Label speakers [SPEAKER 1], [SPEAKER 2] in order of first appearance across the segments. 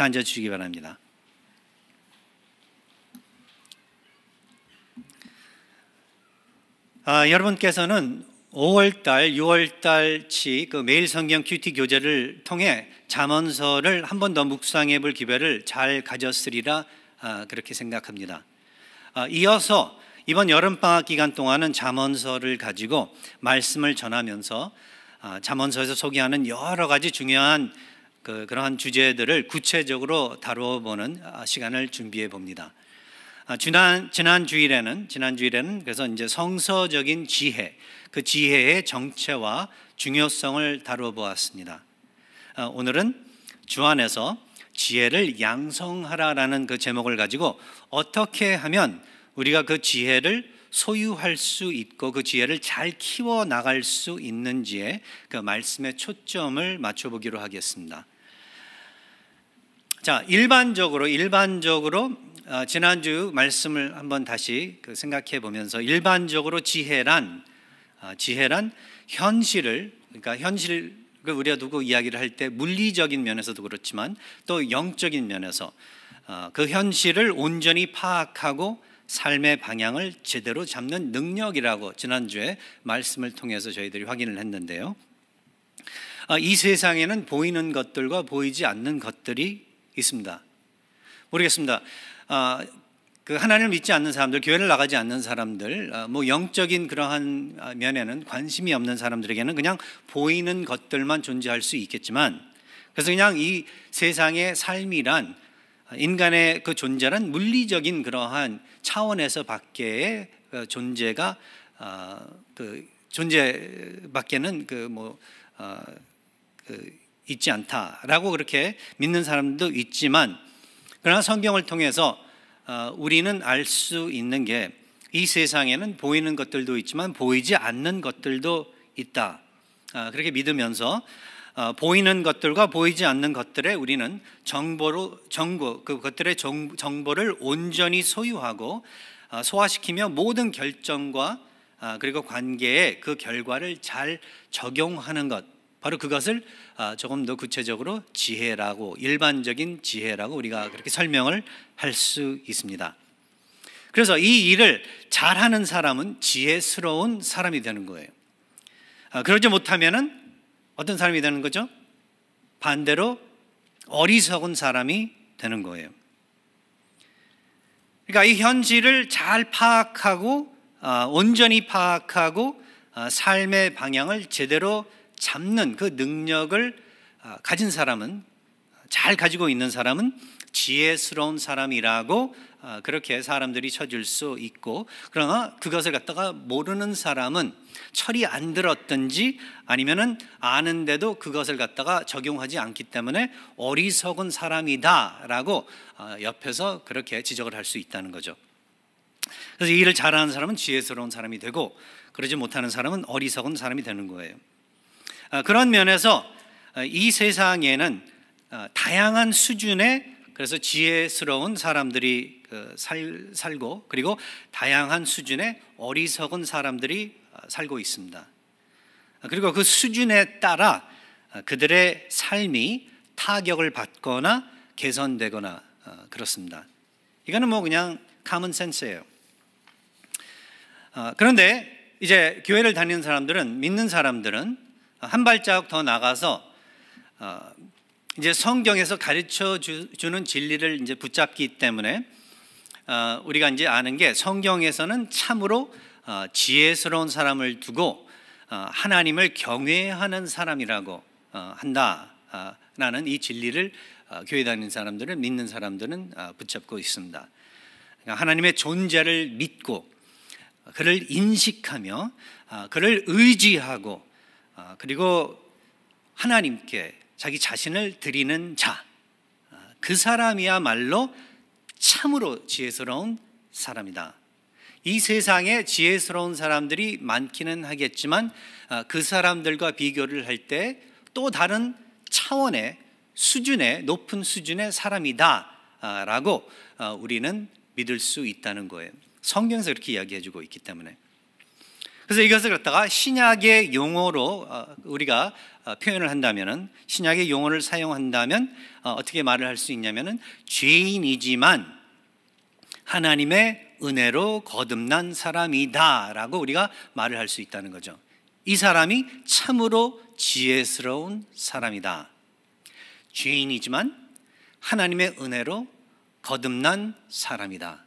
[SPEAKER 1] 다 앉아주시기 바랍니다. 여러분께서는 5월달, 6월달치 그 매일 성경 큐티 교재를 통해 잠언서를 한 번 더 묵상해 볼 기회를 잘 가졌으리라 그렇게 생각합니다. 이어서 이번 여름방학 기간 동안은 잠언서를 가지고 말씀을 전하면서 잠언서에서 소개하는 여러 가지 중요한 그러한 주제들을 구체적으로 다뤄보는 시간을 준비해 봅니다. 지난 주일에는 그래서 이제 성서적인 지혜, 그 지혜의 정체와 중요성을 다뤄보았습니다. 오늘은 주 안에서 지혜를 양성하라라는 그 제목을 가지고 어떻게 하면 우리가 그 지혜를 소유할 수 있고 그 지혜를 잘 키워 나갈 수 있는지에 그 말씀의 초점을 맞춰보기로 하겠습니다. 자, 일반적으로 지난주 말씀을 한번 다시 생각해 보면서 일반적으로 지혜란 현실을, 그러니까 현실을 우리가 두고 이야기를 할 때 물리적인 면에서도 그렇지만 또 영적인 면에서 그 현실을 온전히 파악하고 삶의 방향을 제대로 잡는 능력이라고 지난주에 말씀을 통해서 저희들이 확인을 했는데요. 이 세상에는 보이는 것들과 보이지 않는 것들이 있습니다. 모르겠습니다. 그 하나님을 믿지 않는 사람들, 교회를 나가지 않는 사람들, 뭐 영적인 그러한 면에는 관심이 없는 사람들에게는 그냥 보이는 것들만 존재할 수 있겠지만, 그래서 그냥 이 세상의 삶이란 인간의 그 존재란 물리적인 그러한 차원에서 밖의 존재가 그 존재밖에는 있지 않다라고 그렇게 믿는 사람도 있지만, 그러나 성경을 통해서 우리는 알 수 있는 게 이 세상에는 보이는 것들도 있지만 보이지 않는 것들도 있다. 그렇게 믿으면서 보이는 것들과 보이지 않는 것들에 우리는 그것들의 정보를 온전히 소유하고 소화시키며 모든 결정과 그리고 관계에 그 결과를 잘 적용하는 것, 바로 그것을 조금 더 구체적으로 지혜라고, 일반적인 지혜라고 우리가 그렇게 설명을 할 수 있습니다. 그래서 이 일을 잘하는 사람은 지혜스러운 사람이 되는 거예요. 그러지 못하면은 어떤 사람이 되는 거죠? 반대로 어리석은 사람이 되는 거예요. 그러니까 이 현실을 잘 파악하고 온전히 파악하고 삶의 방향을 제대로 잡는 그 능력을 가진 사람은, 잘 가지고 있는 사람은 지혜스러운 사람이라고 그렇게 사람들이 쳐줄 수 있고, 그러나 그것을 갖다가 모르는 사람은 철이 안 들었든지 아니면은 아는데도 그것을 갖다가 적용하지 않기 때문에 어리석은 사람이다라고 옆에서 그렇게 지적을 할 수 있다는 거죠. 그래서 이 일을 잘하는 사람은 지혜스러운 사람이 되고, 그러지 못하는 사람은 어리석은 사람이 되는 거예요. 그런 면에서 이 세상에는 다양한 수준의, 그래서 지혜스러운 사람들이 살고, 그리고 다양한 수준의 어리석은 사람들이 살고 있습니다. 그리고 그 수준에 따라 그들의 삶이 타격을 받거나 개선되거나 그렇습니다. 이거는 뭐 그냥 common sense예요. 그런데 이제 교회를 다니는 사람들은, 믿는 사람들은 한 발자국 더 나가서 이제 성경에서 가르쳐 주는 진리를 이제 붙잡기 때문에 우리가 이제 아는 게, 성경에서는 참으로 지혜스러운 사람을 두고 하나님을 경외하는 사람이라고 한다라는 이 진리를 교회 다니는 사람들은, 믿는 사람들은 붙잡고 있습니다. 그러니까 하나님의 존재를 믿고 그를 인식하며 그를 의지하고 그리고 하나님께 자기 자신을 드리는 자, 그 사람이야말로 참으로 지혜스러운 사람이다. 이 세상에 지혜스러운 사람들이 많기는 하겠지만 그 사람들과 비교를 할 때 또 다른 차원의 수준의, 높은 수준의 사람이다라고 우리는 믿을 수 있다는 거예요. 성경에서 그렇게 이야기해주고 있기 때문에. 그래서 이것을 갖다가 신약의 용어로 우리가 표현을 한다면은, 신약의 용어를 사용한다면 어떻게 말을 할 수 있냐면은, 죄인이지만 하나님의 은혜로 거듭난 사람이다라고 우리가 말을 할 수 있다는 거죠. 이 사람이 참으로 지혜스러운 사람이다. 죄인이지만 하나님의 은혜로 거듭난 사람이다.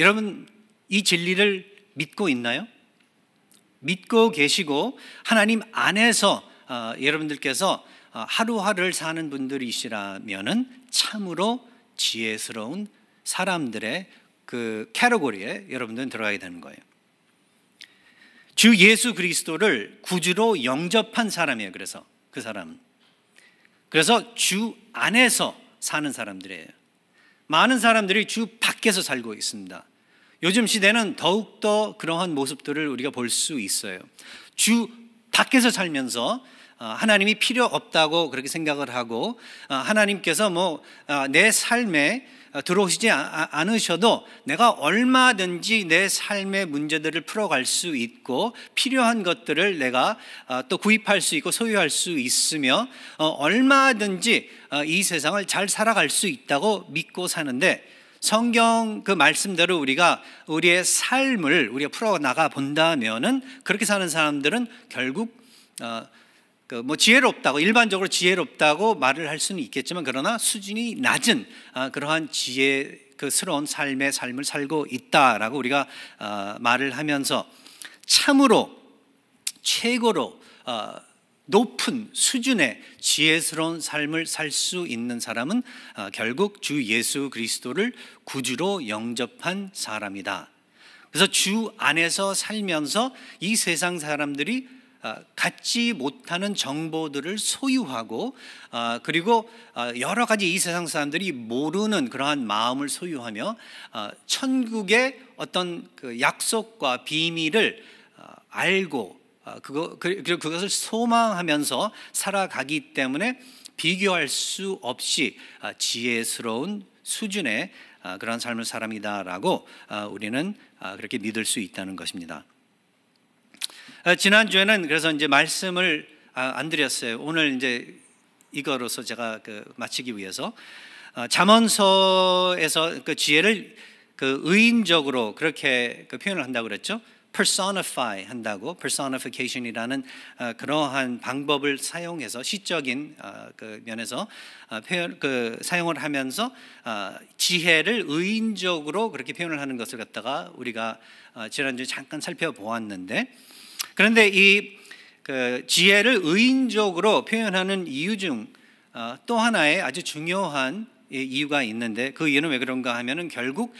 [SPEAKER 1] 여러분, 이 진리를 믿고 있나요? 믿고 계시고 하나님 안에서 여러분들께서 하루하루를 사는 분들이시라면은 참으로 지혜스러운 사람들의 그 캐러고리에 여러분들은 들어가게 되는 거예요. 주 예수 그리스도를 구주로 영접한 사람이에요. 그래서 그 사람은, 그래서 주 안에서 사는 사람들이에요. 많은 사람들이 주 밖에서 살고 있습니다. 요즘 시대는 더욱더 그러한 모습들을 우리가 볼 수 있어요. 주 밖에서 살면서 하나님이 필요 없다고 그렇게 생각을 하고, 하나님께서 내 삶에 들어오시지 않으셔도 내가 얼마든지 내 삶의 문제들을 풀어갈 수 있고, 필요한 것들을 내가 또 구입할 수 있고 소유할 수 있으며, 얼마든지 이 세상을 잘 살아갈 수 있다고 믿고 사는데, 성경 그 말씀대로 우리가 우리의 삶을 우리가 풀어나가 본다면은, 그렇게 사는 사람들은 결국 지혜롭다고, 일반적으로 지혜롭다고 말을 할 수는 있겠지만, 그러나 수준이 낮은 그러한 지혜스러운 삶을 살고 있다라고 우리가 말을 하면서, 참으로 최고로 높은 수준의 지혜스러운 삶을 살 수 있는 사람은 결국 주 예수 그리스도를 구주로 영접한 사람이다. 그래서 주 안에서 살면서 이 세상 사람들이 갖지 못하는 정보들을 소유하고, 그리고 여러 가지 이 세상 사람들이 모르는 그러한 마음을 소유하며, 천국의 어떤 그 약속과 비밀을 알고 그리고 그것을 소망하면서 살아가기 때문에 비교할 수 없이 지혜스러운 수준의 그런 삶을 사람이다라고 우리는 그렇게 믿을 수 있다는 것입니다. 지난주에는 그래서 이제 말씀을 안 드렸어요. 오늘 이제 이거로서 제가 마치기 위해서 잠언서에서 그 지혜를 그 의인적으로 그렇게 표현을 한다고 그랬죠. personify 한다고, personification이라는 그러한 방법을 사용해서 시적인 그 면에서 사용을 하면서 지혜를 의인적으로 그렇게 표현을 하는 것을 갖다가 우리가 지난주에 잠깐 살펴보았는데, 그런데 이 지혜를 의인적으로 표현하는 이유 중 또 하나의 아주 중요한 이유가 있는데, 그 이유는 왜 그런가 하면은 결국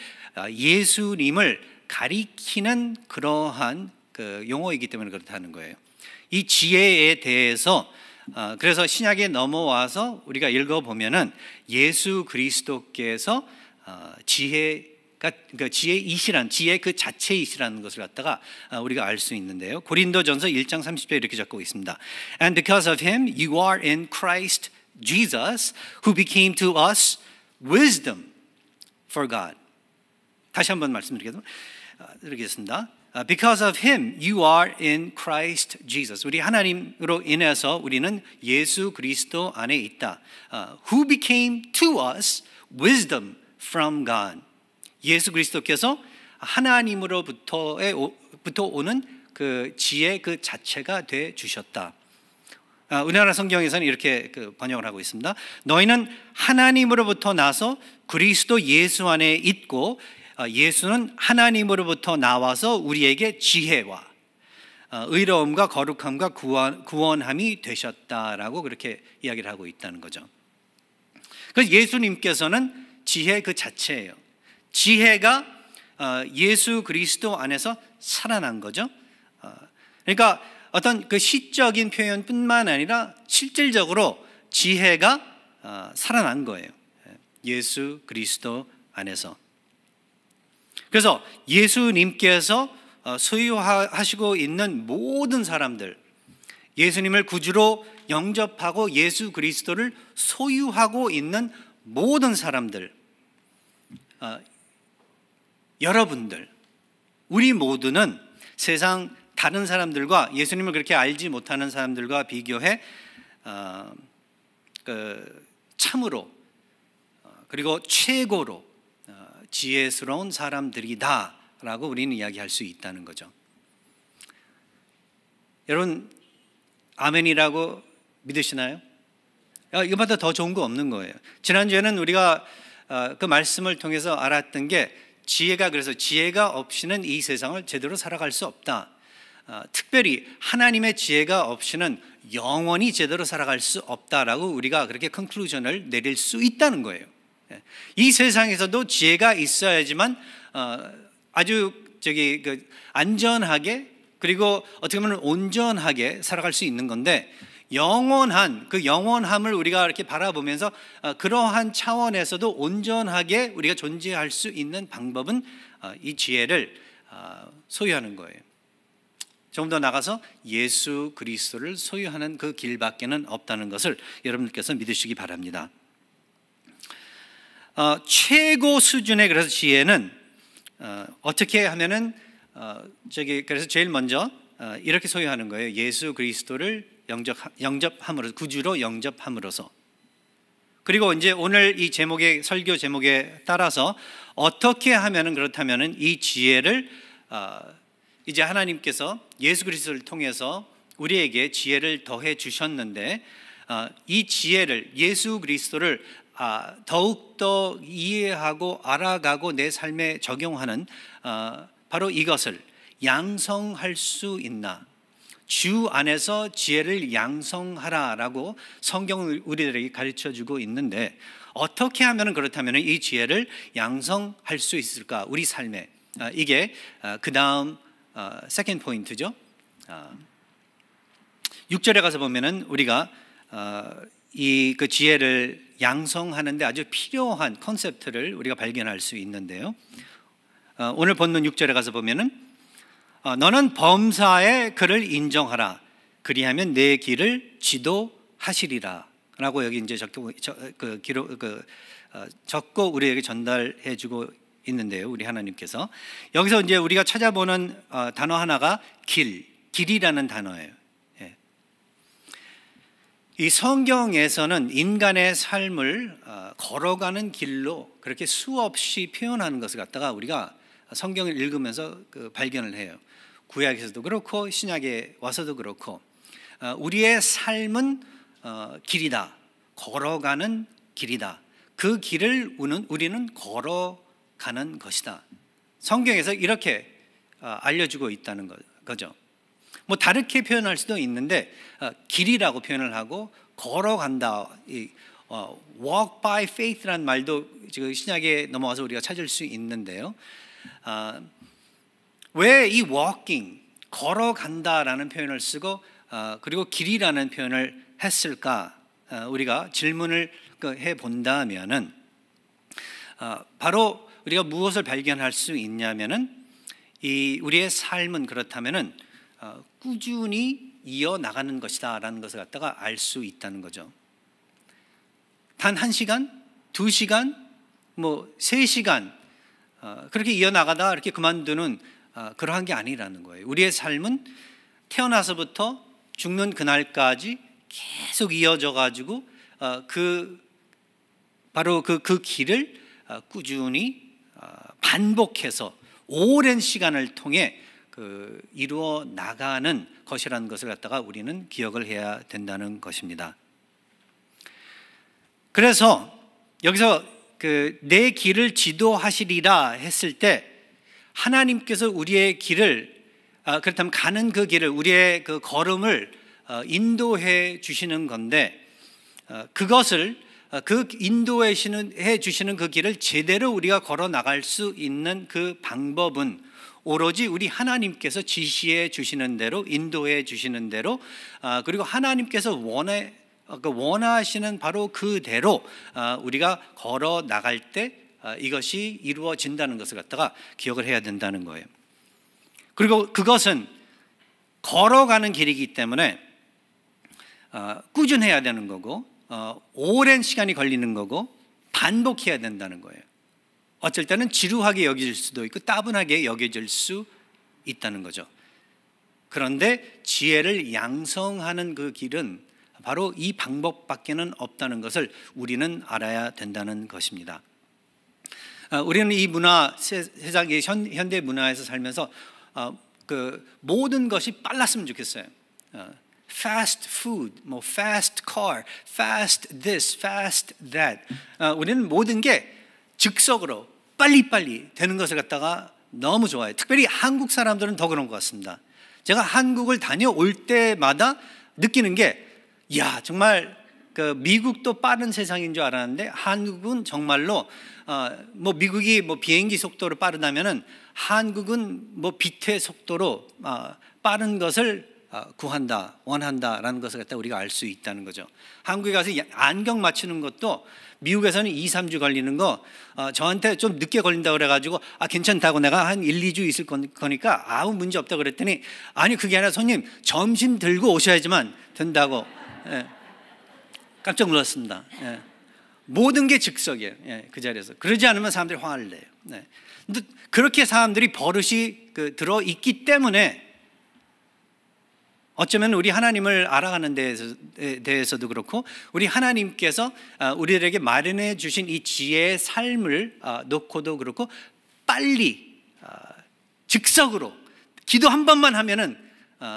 [SPEAKER 1] 예수님을 가리키는 그러한 그 용어이기 때문에 그렇다는 거예요. 이 지혜에 대해서 그래서 신약에 넘어와서 우리가 읽어보면은 예수 그리스도께서 지혜가, 그러니까 지혜이시란, 지혜 그 자체이시라는 것을 갖다가 우리가 알 수 있는데요. 고린도전서 1장 30절 이렇게 적고 있습니다. And because of him you are in Christ Jesus, who became to us wisdom for God. 다시 한번 말씀드리겠습니다. Because of him you are in Christ Jesus. 우리 하나님으로 인해서 우리는 예수 그리스도 안에 있다. Who became to us wisdom from God. 예수 그리스도께서 하나님으로부터 오는 그 지혜 그 자체가 돼 주셨다. 우리나라 성경에서는 이렇게 번역을 하고 있습니다. 너희는 하나님으로부터 나서 그리스도 예수 안에 있고, 예수는 하나님으로부터 나와서 우리에게 지혜와 의로움과 거룩함과 구원함이 되셨다라고 그렇게 이야기를 하고 있다는 거죠. 그래서 예수님께서는 지혜 그 자체예요. 지혜가 예수 그리스도 안에서 살아난 거죠. 그러니까 어떤 그 시적인 표현뿐만 아니라 실질적으로 지혜가 살아난 거예요. 예수 그리스도 안에서. 그래서 예수님께서 소유하시고 있는 모든 사람들, 예수님을 구주로 영접하고 예수 그리스도를 소유하고 있는 모든 사람들, 여러분들, 우리 모두는 세상 다른 사람들과 예수님을 그렇게 알지 못하는 사람들과 비교해 참으로 그리고 최고로 지혜스러운 사람들이다라고 우리는 이야기할 수 있다는 거죠. 여러분 아멘이라고 믿으시나요? 이거보다 더 좋은 거 없는 거예요. 지난주에는 우리가 그 말씀을 통해서 알았던 게 그래서 지혜가 없이는 이 세상을 제대로 살아갈 수 없다. 특별히 하나님의 지혜가 없이는 영원히 제대로 살아갈 수 없다라고 우리가 그렇게 컨클루전을 내릴 수 있다는 거예요. 이 세상에서도 지혜가 있어야지만 아주 안전하게 그리고 어떻게 보면 온전하게 살아갈 수 있는 건데 영원한 그 영원함을 우리가 이렇게 바라보면서 그러한 차원에서도 온전하게 우리가 존재할 수 있는 방법은 이 지혜를 소유하는 거예요. 조금 더 나가서 예수 그리스도를 소유하는 그 길밖에는 없다는 것을 여러분들께서 믿으시기 바랍니다. 최고 수준의 그래서 지혜는 어떻게 하면은 그래서 제일 먼저 이렇게 소유하는 거예요. 예수 그리스도를 영접함으로써 구주로 영접함으로써. 그리고 이제 오늘 이 제목의 설교 제목에 따라서 어떻게 하면은 그렇다면은 이 지혜를 이제 하나님께서 예수 그리스도를 통해서 우리에게 지혜를 더해 주셨는데 이 지혜를 예수 그리스도를 더욱더 이해하고 알아가고 내 삶에 적용하는 바로 이것을 양성할 수 있나? 주 안에서 지혜를 양성하라라고 성경은 우리들에게 가르쳐주고 있는데 어떻게 하면 그렇다면 이 지혜를 양성할 수 있을까? 우리 삶에 이게 그 다음 세컨드 포인트죠. 6절에 가서 보면은 우리가 이 그 지혜를 양성하는데 아주 필요한 컨셉트를 우리가 발견할 수 있는데요. 오늘 본문 6절에 가서 보면은 너는 범사의 그를 인정하라. 그리하면 내 길을 지도하시리라. 라고 여기 이제 적고 우리에게 전달해주고 있는데요. 우리 하나님께서 여기서 이제 우리가 찾아보는 단어 하나가 길이라는 단어예요. 예. 이 성경에서는 인간의 삶을 걸어가는 길로 그렇게 수없이 표현하는 것을 갖다가 우리가 성경을 읽으면서 발견을 해요. 구약에서도 그렇고 신약에 와서도 그렇고 우리의 삶은 길이다. 걸어가는 길이다. 그 길을 우리는 걸어가는 것이다. 성경에서 이렇게 알려주고 있다는 거죠. 뭐 다르게 표현할 수도 있는데 길이라고 표현을 하고 걸어간다. walk by faith라는 말도 지금 신약에 넘어와서 우리가 찾을 수 있는데요. 왜 이 walking, 걸어간다라는 표현을 쓰고 그리고 길이라는 표현을 했을까? 우리가 질문을 해본다면은 바로 우리가 무엇을 발견할 수 있냐면은 우리의 삶은 그렇다면은 꾸준히 이어나가는 것이다라는 것을 갖다가 알 수 있다는 거죠. 단 1시간, 2시간, 뭐 3시간 그렇게 이어나가다 이렇게 그만두는 그러한 게 아니라는 거예요. 우리의 삶은 태어나서부터 죽는 그날까지 계속 이어져 가지고 바로 그 길을 꾸준히 반복해서 오랜 시간을 통해 이루어 나가는 것이라는 것을 갖다가 우리는 기억을 해야 된다는 것입니다. 그래서 여기서 내 길을 지도하시리라 했을 때 하나님께서 우리의 길을 그렇다면 가는 그 길을 우리의 그 걸음을 인도해 주시는 건데 그것을 인도해 주시는 그 길을 제대로 우리가 걸어 나갈 수 있는 그 방법은 오로지 우리 하나님께서 지시해 주시는 대로 인도해 주시는 대로 그리고 하나님께서 원하시는 바로 그대로 우리가 걸어 나갈 때 이것이 이루어진다는 것을 갖다가 기억을 해야 된다는 거예요. 그리고 그것은 걸어가는 길이기 때문에 꾸준해야 되는 거고 오랜 시간이 걸리는 거고 반복해야 된다는 거예요. 어쩔 때는 지루하게 여겨질 수도 있고 따분하게 여겨질 수 있다는 거죠. 그런데 지혜를 양성하는 그 길은 바로 이 방법밖에는 없다는 것을 우리는 알아야 된다는 것입니다. 우리는 이 문화, 세상의 현대 문화에서 살면서 그 모든 것이 빨랐으면 좋겠어요. Fast food, 뭐 fast car, fast this, fast that. 우리는 모든 게 즉석으로 빨리빨리 되는 것을 갖다가 너무 좋아해요. 특별히 한국 사람들은 더 그런 것 같습니다. 제가 한국을 다녀올 때마다 느끼는 게, 야, 정말 그 미국도 빠른 세상인 줄 알았는데 한국은 정말로 뭐 미국이 뭐 비행기 속도로 빠르다면은 한국은 뭐 빛의 속도로 빠른 것을 구한다, 원한다라는 것을 갖다 우리가 알 수 있다는 거죠. 한국에 가서 안경 맞추는 것도 미국에서는 2, 3주 걸리는 거 저한테 좀 늦게 걸린다고 그래가지고 괜찮다고 내가 한 1, 2주 있을 거니까 아무 문제 없다고 그랬더니 아니 그게 아니라 손님 점심 들고 오셔야지만 된다고. 예. 깜짝 놀랐습니다. 예. 모든 게 즉석이에요. 예, 그 자리에서. 그러지 않으면 사람들이 화를 내요. 네. 근데 그렇게 사람들이 버릇이 들어 있기 때문에 어쩌면 우리 하나님을 알아가는 데에서도 그렇고 우리 하나님께서 우리들에게 마련해 주신 이 지혜의 삶을 놓고도 그렇고 빨리 즉석으로 기도 한 번만 하면은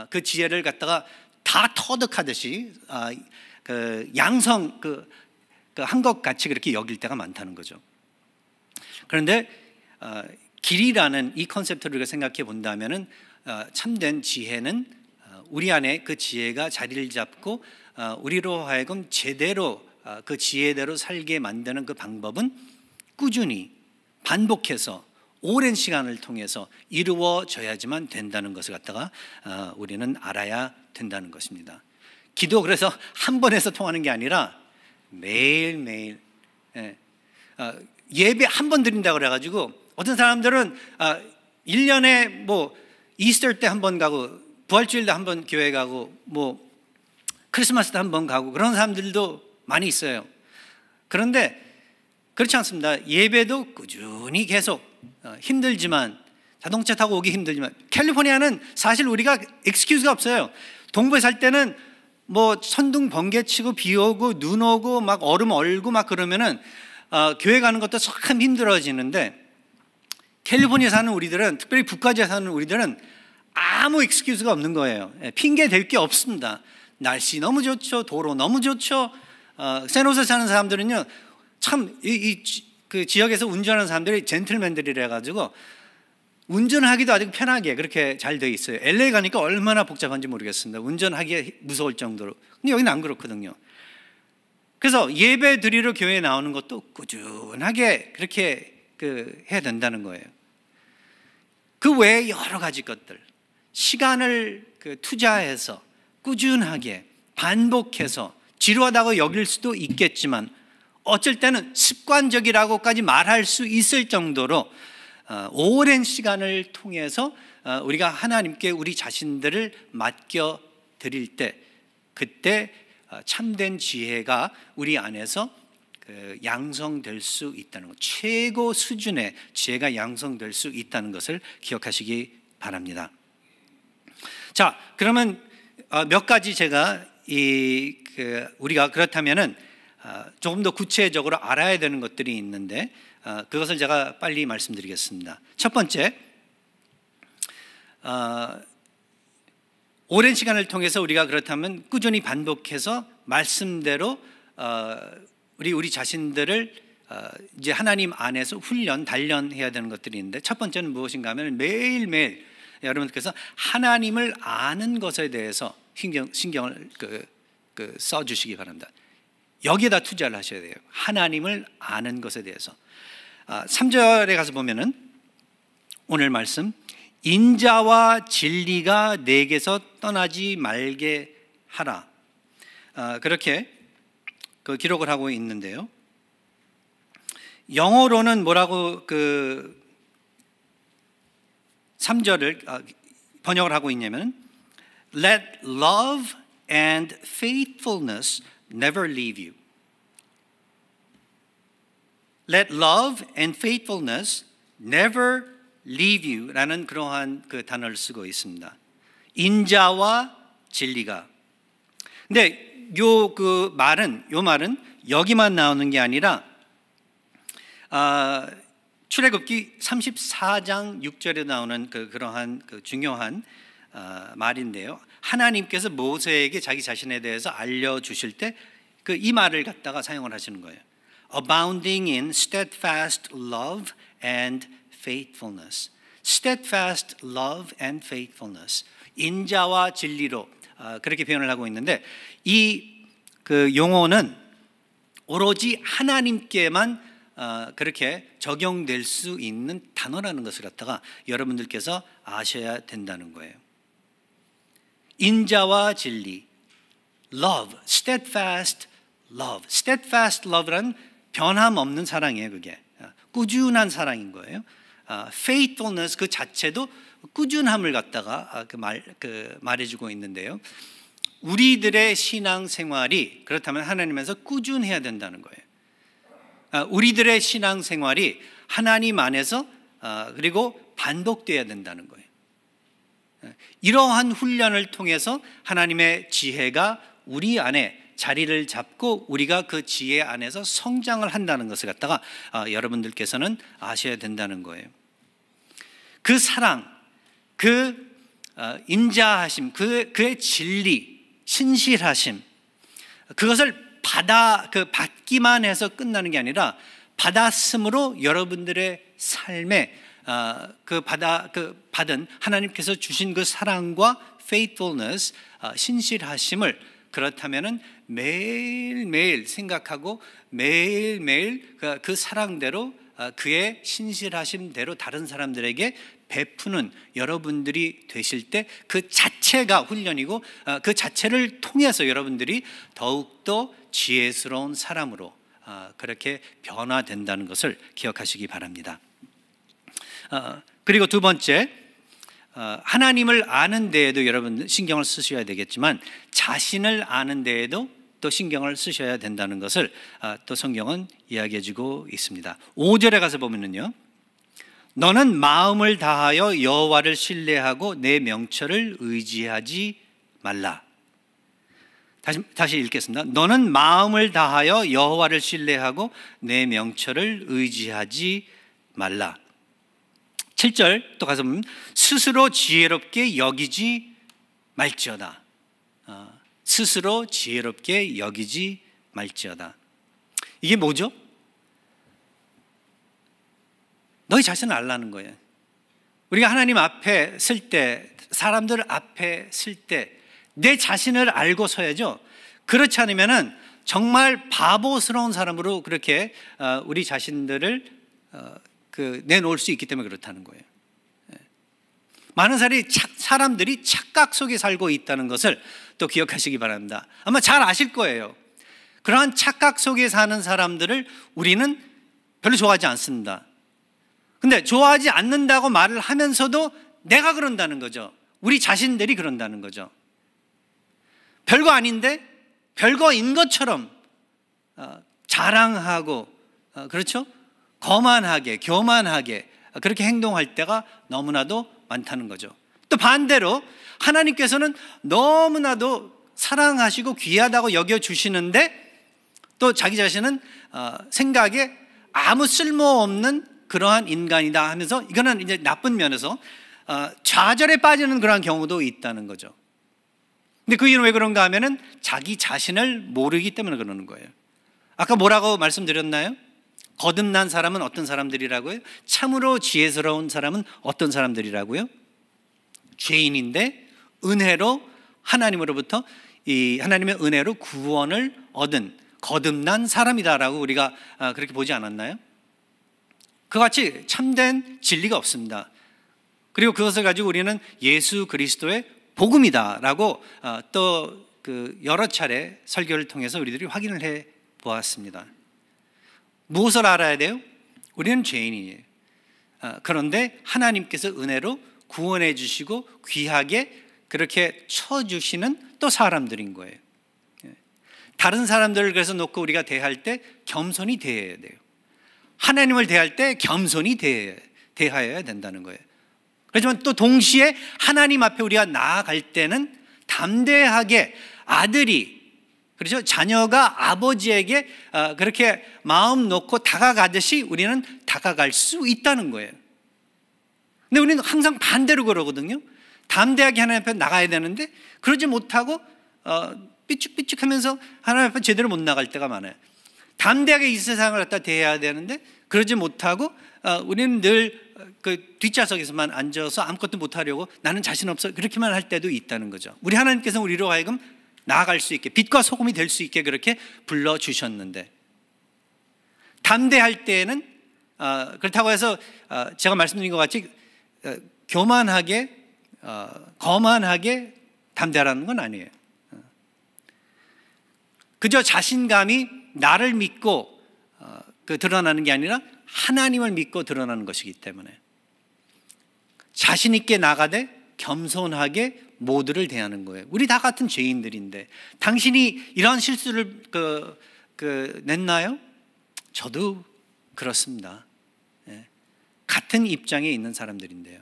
[SPEAKER 1] 그 지혜를 갖다가 다 터득하듯이 그 양성 한 것 같이 그렇게 여길 때가 많다는 거죠. 그런데 길이라는 이 컨셉트를 우리가 생각해 본다면은 참된 지혜는 우리 안에 그 지혜가 자리를 잡고 우리로 하여금 제대로 그 지혜대로 살게 만드는 그 방법은 꾸준히 반복해서 오랜 시간을 통해서 이루어져야지만 된다는 것을 갖다가 우리는 알아야 된다는 것입니다. 기도 그래서 한 번에서 통하는 게 아니라 매일매일 예배 한 번 드린다고 그래가지고 어떤 사람들은 1년에 뭐 이스터 때 한 번 가고 부활주일도 한 번 교회 가고 뭐 크리스마스 때 한 번 가고 그런 사람들도 많이 있어요. 그런데 그렇지 않습니다. 예배도 꾸준히 계속 힘들지만 자동차 타고 오기 힘들지만 캘리포니아는 사실 우리가 엑스큐즈가 없어요. 동부에 살 때는 뭐 천둥 번개 치고 비 오고 눈 오고 막 얼음 얼고 막 그러면은 교회 가는 것도 참 힘들어지는데 캘리포니아 사는 우리들은 특별히 북가주에 사는 우리들은 아무 익스큐즈가 없는 거예요. 핑계 댈 게 없습니다. 날씨 너무 좋죠. 도로 너무 좋죠. 샌호세 사는 사람들은요 참 그 지역에서 운전하는 사람들이 젠틀맨들이라 가지고 운전하기도 아주 편하게 그렇게 잘 돼 있어요. LA 가니까 얼마나 복잡한지 모르겠습니다. 운전하기가 무서울 정도로. 근데 여기는 안 그렇거든요. 그래서 예배 드리러 교회에 나오는 것도 꾸준하게 그렇게 해야 된다는 거예요. 그 외에 여러 가지 것들 시간을 투자해서 꾸준하게 반복해서 지루하다고 여길 수도 있겠지만 어쩔 때는 습관적이라고까지 말할 수 있을 정도로 오랜 시간을 통해서 우리가 하나님께 우리 자신들을 맡겨 드릴 때 그때 참된 지혜가 우리 안에서 양성될 수 있다는 것, 최고 수준의 지혜가 양성될 수 있다는 것을 기억하시기 바랍니다. 자, 그러면 몇 가지 제가 우리가 그렇다면은 조금 더 구체적으로 알아야 되는 것들이 있는데 그것을 제가 빨리 말씀드리겠습니다. 첫 번째, 오랜 시간을 통해서 우리가 그렇다면 꾸준히 반복해서 말씀대로 우리 자신들을 이제 하나님 안에서 단련해야 되는 것들이 있는데 첫 번째는 무엇인가 하면 매일매일 여러분께서 하나님을 아는 것에 대해서 신경을 써주시기 바랍니다. 여기에다 투자를 하셔야 돼요. 하나님을 아는 것에 대해서. 3절에 가서 보면은 오늘 말씀 인자와 진리가 내게서 떠나지 말게 하라. 그렇게 기록을 하고 있는데요. 영어로는 뭐라고 3절을 번역을 하고 있냐면 Let love and faithfulness never leave you. Let love and faithfulness never leave you 라는 그러한 단어를 쓰고 있습니다. 인자와 진리가. 근데 요 말은 여기만 나오는 게 아니라 출애굽기 34장 6절에 나오는 그러한 중요한 말인데요. 하나님께서 모세에게 자기 자신에 대해서 알려주실 때 이 말을 갖다가 사용을 하시는 거예요. Abounding in steadfast love and faithfulness. Steadfast love and faithfulness. 인자와 진리로 그렇게 표현을 하고 있는데 이 용어는 오로지 하나님께만 그렇게 적용될 수 있는 단어라는 것을 갖다가 여러분들께서 아셔야 된다는 거예요. 인자와 진리, love, steadfast love. steadfast love란 변함없는 사랑이에요. 그게 꾸준한 사랑인 거예요. faithfulness 그 자체도 꾸준함을 갖다가 말해주고 있는데요. 우리들의 신앙생활이 그렇다면 하나님에서 꾸준해야 된다는 거예요. 우리들의 신앙생활이 하나님 안에서 그리고 반복돼야 된다는 거예요. 이러한 훈련을 통해서 하나님의 지혜가 우리 안에 자리를 잡고 우리가 그 지혜 안에서 성장을 한다는 것을 갖다가 여러분들께서는 아셔야 된다는 거예요. 그 사랑, 그 인자하심, 그의 진리, 신실하심, 그것을 받기만 해서 끝나는 게 아니라 받았으므로 여러분들의 삶에 받은 하나님께서 주신 그 사랑과 faithfulness, 신실하심을 그렇다면은 매일매일 생각하고 매일매일 그 사랑대로 그의 신실하심대로 다른 사람들에게 베푸는 여러분들이 되실 때 그 자체가 훈련이고 그 자체를 통해서 여러분들이 더욱더 지혜스러운 사람으로 그렇게 변화된다는 것을 기억하시기 바랍니다. 그리고 두 번째, 하나님을 아는 데에도 여러분 신경을 쓰셔야 되겠지만 자신을 아는 데에도 또 신경을 쓰셔야 된다는 것을 또 성경은 이야기해 주고 있습니다. 5절에 가서 보면은요, 너는 마음을 다하여 여호와를 신뢰하고 내 명철을 의지하지 말라. 다시 읽겠습니다. 너는 마음을 다하여 여호와를 신뢰하고 내 명철을 의지하지 말라. 7절 또 가서 보면 스스로 지혜롭게 여기지 말지어다. 스스로 지혜롭게 여기지 말지어다. 이게 뭐죠? 너희 자신을 알라는 거예요. 우리가 하나님 앞에 설 때, 사람들 앞에 설 때 내 자신을 알고 서야죠. 그렇지 않으면은 정말 바보스러운 사람으로 그렇게 우리 자신들을 내놓을 수 있기 때문에 그렇다는 거예요. 많은 사람들이 착각 속에 살고 있다는 것을 또 기억하시기 바랍니다. 아마 잘 아실 거예요. 그러한 착각 속에 사는 사람들을 우리는 별로 좋아하지 않습니다. 근데 좋아하지 않는다고 말을 하면서도 내가 그런다는 거죠. 우리 자신들이 그런다는 거죠. 별거 아닌데 별거인 것처럼 자랑하고 그렇죠? 거만하게, 교만하게 그렇게 행동할 때가 너무나도 많다는 거죠. 또 반대로 하나님께서는 너무나도 사랑하시고 귀하다고 여겨주시는데 또 자기 자신은 생각에 아무 쓸모없는 그러한 인간이다 하면서 이거는 이제 나쁜 면에서 좌절에 빠지는 그러한 경우도 있다는 거죠. 근데 그 이유는 왜 그런가 하면은 자기 자신을 모르기 때문에 그러는 거예요. 아까 뭐라고 말씀드렸나요? 거듭난 사람은 어떤 사람들이라고요? 참으로 지혜스러운 사람은 어떤 사람들이라고요? 죄인인데 은혜로 하나님으로부터 이 하나님의 은혜로 구원을 얻은 거듭난 사람이다라고 우리가 그렇게 보지 않았나요? 그같이 참된 진리가 없습니다. 그리고 그것을 가지고 우리는 예수 그리스도의 복음이다라고 또 여러 차례 설교를 통해서 우리들이 확인을 해 보았습니다. 무엇을 알아야 돼요? 우리는 죄인이에요. 그런데 하나님께서 은혜로 구원해 주시고 귀하게 그렇게 쳐주시는 또 사람들인 거예요. 다른 사람들을 그래서 놓고 우리가 대할 때 겸손히 대해야 돼요. 하나님을 대할 때 겸손히 대하여야 된다는 거예요. 그렇지만 또 동시에 하나님 앞에 우리가 나아갈 때는 담대하게 아들이, 그렇죠? 자녀가 아버지에게 그렇게 마음 놓고 다가가듯이 우리는 다가갈 수 있다는 거예요. 근데 우리는 항상 반대로 그러거든요. 담대하게 하나님 앞에 나가야 되는데 그러지 못하고 삐죽삐죽하면서 하나님 앞에 제대로 못 나갈 때가 많아요. 담대하게 이 세상을 갖다 대해야 되는데 그러지 못하고 우리는 늘 그 뒷좌석에서만 앉아서 아무것도 못하려고 나는 자신 없어 그렇게만 할 때도 있다는 거죠. 우리 하나님께서 우리로 하여금 나아갈 수 있게, 빛과 소금이 될 수 있게 그렇게 불러주셨는데, 담대할 때에는 그렇다고 해서 제가 말씀드린 것 같이 교만하게 거만하게 담대하라는 건 아니에요. 그저 자신감이 나를 믿고 드러나는 게 아니라 하나님을 믿고 드러나는 것이기 때문에 자신 있게 나가되 겸손하게 모두를 대하는 거예요. 우리 다 같은 죄인들인데 당신이 이런 실수를 냈나요? 저도 그렇습니다. 같은 입장에 있는 사람들인데요.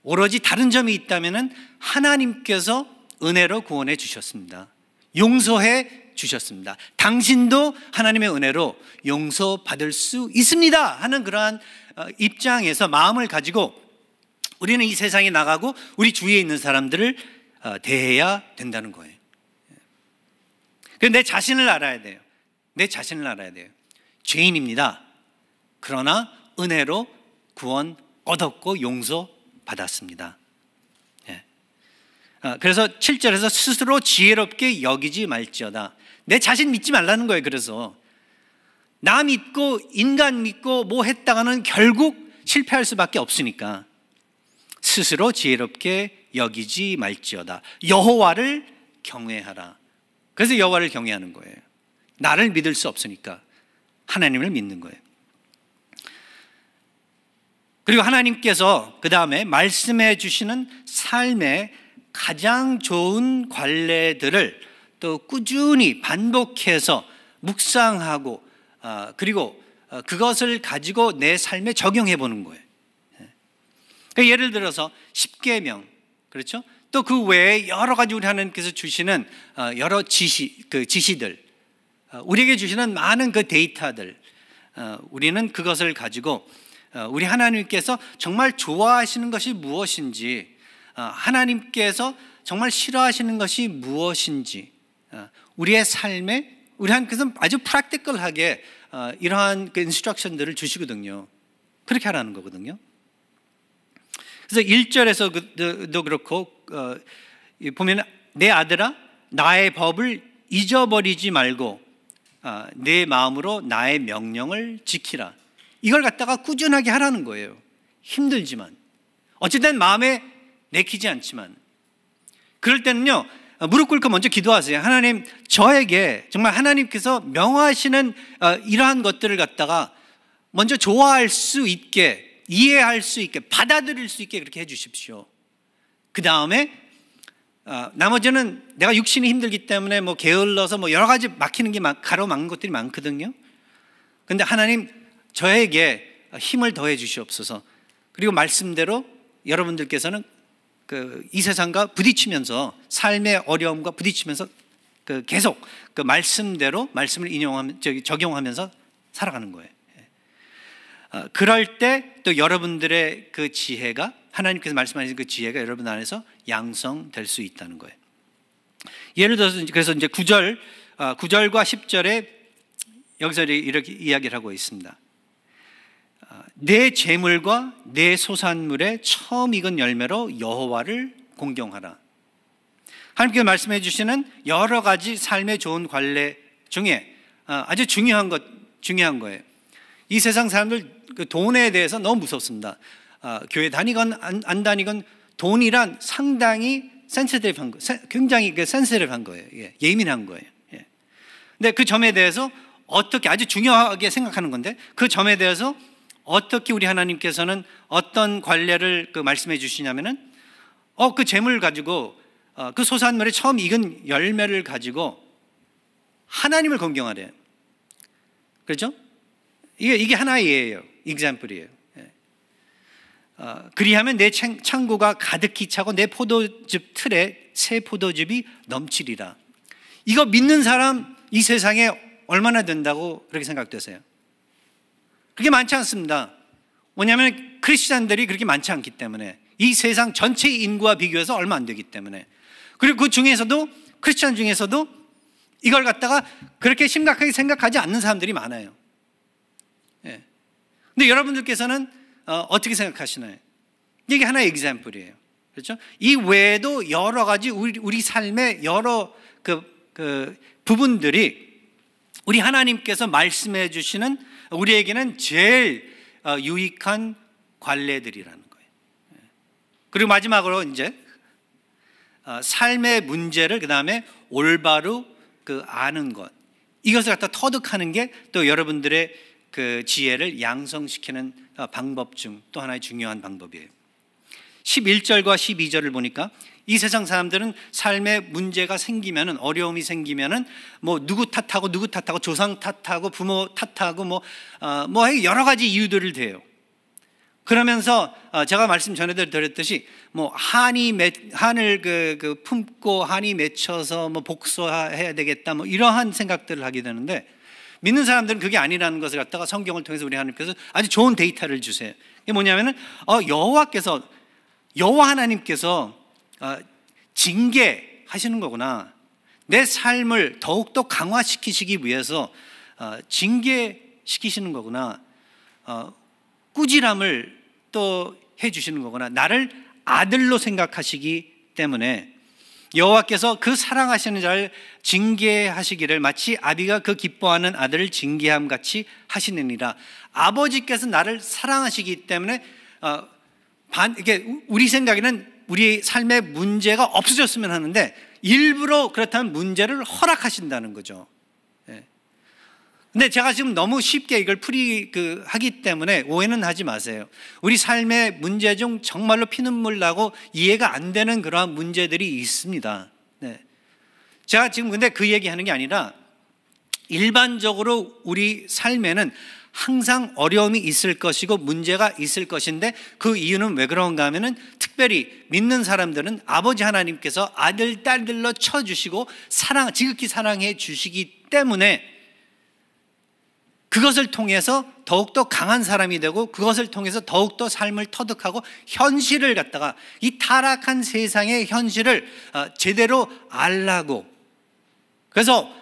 [SPEAKER 1] 오로지 다른 점이 있다면 하나님께서 은혜로 구원해 주셨습니다. 용서해 주셨습니다. 당신도 하나님의 은혜로 용서받을 수 있습니다 하는 그러한 입장에서 마음을 가지고 우리는 이 세상에 나가고 우리 주위에 있는 사람들을 대해야 된다는 거예요. 내 자신을 알아야 돼요. 내 자신을 알아야 돼요. 죄인입니다. 그러나 은혜로 구원 얻었고 용서받았습니다. 그래서 7절에서 스스로 지혜롭게 여기지 말지어다. 내 자신 믿지 말라는 거예요. 그래서 나 믿고 인간 믿고 뭐 했다가는 결국 실패할 수밖에 없으니까 스스로 지혜롭게 여기지 말지어다. 여호와를 경외하라. 그래서 여호와를 경외하는 거예요. 나를 믿을 수 없으니까 하나님을 믿는 거예요. 그리고 하나님께서 그 다음에 말씀해 주시는 삶의 가장 좋은 관례들을 또 꾸준히 반복해서 묵상하고 그리고 그것을 가지고 내 삶에 적용해 보는 거예요. 그러니까 예를 들어서 십계명, 그렇죠? 또 그 외에 여러 가지 우리 하나님께서 주시는 여러 지시들, 우리에게 주시는 많은 그 데이터들, 우리는 그것을 가지고 우리 하나님께서 정말 좋아하시는 것이 무엇인지, 하나님께서 정말 싫어하시는 것이 무엇인지, 우리의 삶에 우리 하나님께서 아주 프랙티컬하게 이러한 그 인스트럭션들을 주시거든요. 그렇게 하라는 거거든요. 그래서 1절에서도 그렇고 보면 내 아들아 나의 법을 잊어버리지 말고 내 마음으로 나의 명령을 지키라. 이걸 갖다가 꾸준하게 하라는 거예요. 힘들지만 어쨌든 마음에 내키지 않지만 그럴 때는요 무릎 꿇고 먼저 기도하세요. 하나님, 저에게 정말 하나님께서 명하시는 이러한 것들을 갖다가 먼저 좋아할 수 있게, 이해할 수 있게, 받아들일 수 있게 그렇게 해 주십시오. 그 다음에 나머지는 내가 육신이 힘들기 때문에 뭐 게을러서 뭐 여러 가지 막히는 게 가로막는 것들이 많거든요. 그런데 하나님, 저에게 힘을 더해 주시옵소서. 그리고 말씀대로 여러분들께서는 이 세상과 부딪히면서, 삶의 어려움과 부딪히면서 계속 그 말씀대로 말씀을 적용하면서 살아가는 거예요. 그럴 때 또 여러분들의 그 지혜가, 하나님께서 말씀하신 그 지혜가 여러분 안에서 양성될 수 있다는 거예요. 예를 들어서 그래서 이제 9절과 10절에 여기서 이렇게 이야기를 하고 있습니다. 내 재물과 내 소산물의 처음 익은 열매로 여호와를 공경하라. 하나님께서 말씀해 주시는 여러 가지 삶의 좋은 관례 중에 아주 중요한 거예요. 이 세상 사람들 그 돈에 대해서 너무 무섭습니다. 교회 다니건 안 다니건 돈이란 상당히 센시티브한 거, 굉장히 센시티브한 거예요. 예민한 거예요. 근데 그 점에 대해서 어떻게, 아주 중요하게 생각하는 건데 그 점에 대해서 어떻게 우리 하나님께서는 어떤 관례를 말씀해 주시냐면은 그 재물 가지고 그 소산물의 처음 익은 열매를 가지고 하나님을 공경하래요. 그렇죠? 이게 하나의 예예요. example이에요. 그리하면 내 창고가 가득히 차고 내 포도즙 틀에 새 포도즙이 넘치리라. 이거 믿는 사람 이 세상에 얼마나 된다고 그렇게 생각되세요? 그렇게 많지 않습니다. 왜냐하면 크리스찬들이 그렇게 많지 않기 때문에, 이 세상 전체 인구와 비교해서 얼마 안 되기 때문에. 그리고 그 중에서도, 크리스찬 중에서도 이걸 갖다가 그렇게 심각하게 생각하지 않는 사람들이 많아요. 예. 근데 여러분들께서는 어떻게 생각하시나요? 이게 하나의 example이에요. 그렇죠? 이 외에도 여러 가지 우리 삶의 여러 그 부분들이 우리 하나님께서 말씀해 주시는, 우리에게는 제일 유익한 관례들이라는 거예요. 그리고 마지막으로 이제 삶의 문제를 그 다음에 올바로 아는 것, 이것을 갖다 터득하는 게 또 여러분들의 그 지혜를 양성시키는 방법 중 또 하나의 중요한 방법이에요. 11절과 12절을 보니까 이 세상 사람들은 삶에 문제가 생기면은, 어려움이 생기면은 뭐 누구 탓하고 조상 탓하고 부모 탓하고 뭐 여러 가지 이유들을 대요. 그러면서 제가 말씀 전에도 드렸듯이 뭐 한을 품고 한이 맺혀서 뭐 복수해야 되겠다, 뭐 이러한 생각들을 하게 되는데, 믿는 사람들은 그게 아니라는 것을 갖다가 성경을 통해서 우리 하나님께서 아주 좋은 데이터를 주세요. 이게 뭐냐면은 여호와 하나님께서 징계하시는 거구나. 내 삶을 더욱더 강화시키시기 위해서 징계시키시는 거구나. 꾸지람을 또 해주시는 거구나. 나를 아들로 생각하시기 때문에 여호와께서 그 사랑하시는 자를 징계하시기를 마치 아비가 그 기뻐하는 아들을 징계함 같이 하시느니라. 아버지께서 나를 사랑하시기 때문에 이게 우리 생각에는 우리 삶의 문제가 없어졌으면 하는데 일부러 그렇다면 문제를 허락하신다는 거죠. 근데 제가 지금 너무 쉽게 이걸 하기 때문에 오해는 하지 마세요. 우리 삶의 문제 중 정말로 피눈물 나고 이해가 안 되는 그러한 문제들이 있습니다. 제가 지금 근데 그 얘기하는 게 아니라 일반적으로 우리 삶에는 항상 어려움이 있을 것이고 문제가 있을 것인데, 그 이유는 왜 그런가 하면은 특별히 믿는 사람들은 아버지 하나님께서 아들, 딸들로 쳐주시고 지극히 사랑해 주시기 때문에 그것을 통해서 더욱더 강한 사람이 되고, 그것을 통해서 더욱더 삶을 터득하고 현실을 갖다가, 이 타락한 세상의 현실을 제대로 알라고. 그래서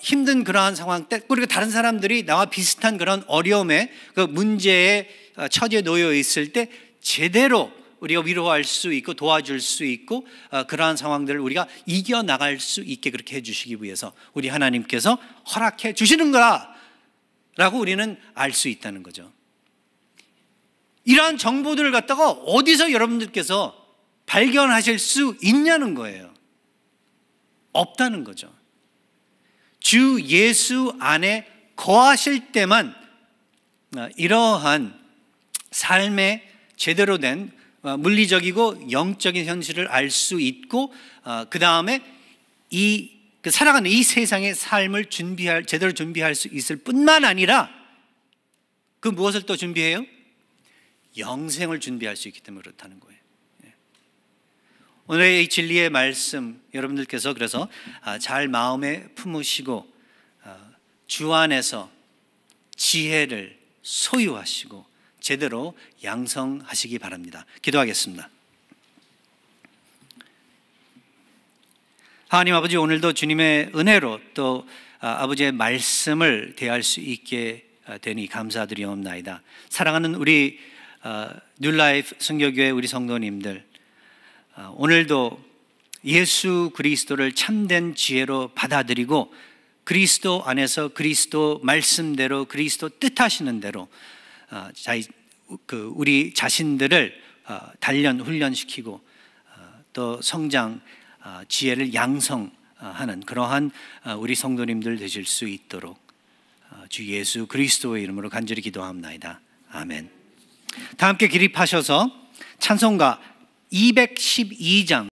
[SPEAKER 1] 힘든 그러한 상황 때, 그리고 다른 사람들이 나와 비슷한 그런 어려움에, 그 문제에 처지에 놓여 있을 때 제대로 우리가 위로할 수 있고 도와줄 수 있고, 그러한 상황들을 우리가 이겨나갈 수 있게 그렇게 해주시기 위해서 우리 하나님께서 허락해 주시는 거라 라고 우리는 알 수 있다는 거죠. 이러한 정보들을 갖다가 어디서 여러분들께서 발견하실 수 있냐는 거예요. 없다는 거죠. 주 예수 안에 거하실 때만 이러한 삶의 제대로 된 물리적이고 영적인 현실을 알 수 있고, 그 다음에 살아가는 이 세상의 삶을 제대로 준비할 수 있을 뿐만 아니라, 그 무엇을 또 준비해요? 영생을 준비할 수 있기 때문에 그렇다는 거예요. 오늘의 이 진리의 말씀 여러분들께서 그래서 잘 마음에 품으시고 주 안에서 지혜를 소유하시고 제대로 양성하시기 바랍니다. 기도하겠습니다. 하나님 아버지, 오늘도 주님의 은혜로 또 아버지의 말씀을 대할 수 있게 되니 감사드리옵나이다. 사랑하는 우리 뉴라이프 선교교회 우리 성도님들, 오늘도 예수 그리스도를 참된 지혜로 받아들이고 그리스도 안에서 그리스도 말씀대로, 그리스도 뜻하시는 대로 우리 자신들을 단련 훈련시키고 또 성장, 지혜를 양성하는 그러한 우리 성도님들 되실 수 있도록 주 예수 그리스도의 이름으로 간절히 기도합나이다. 아멘. 다 함께 기립하셔서 찬송가 212장